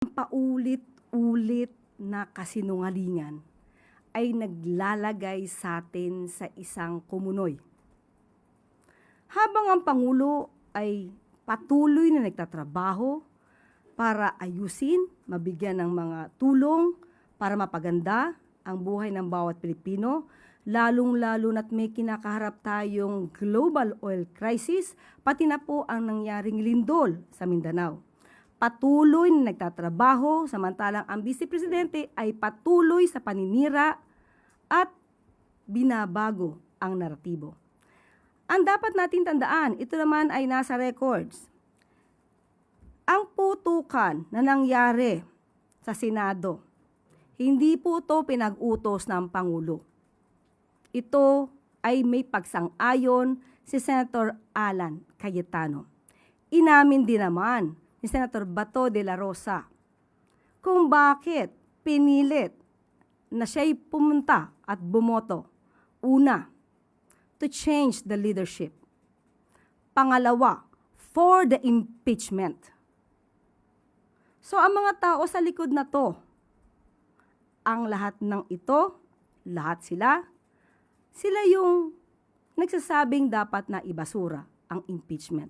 Paulit-ulit na kasinungalingan ay naglalagay sa atin sa isang kumunoy. Habang ang Pangulo ay patuloy na nagtatrabaho para ayusin, mabigyan ng mga tulong para mapaganda ang buhay ng bawat Pilipino, lalong-lalo na't may kinakaharap tayong global oil crisis, pati na po ang nangyaring lindol sa Mindanao. Patuloy na nagtatrabaho, samantalang ang Vice Presidente ay patuloy sa paninira at binabago ang naratibo. Ang dapat natin tandaan, ito naman ay nasa records. Ang putukan na nangyari sa Senado, hindi po ito pinag-utos ng Pangulo. Ito ay may pagsang-ayon si Senator Alan Cayetano. Inamin din naman ni Senator Bato de la Rosa kung bakit pinilit na siya'y pumunta at bumoto. Una, to change the leadership. Pangalawa, for the impeachment. So ang mga tao sa likod na to, ang lahat ng ito, lahat sila yung nagsasabing dapat na ibasura ang impeachment.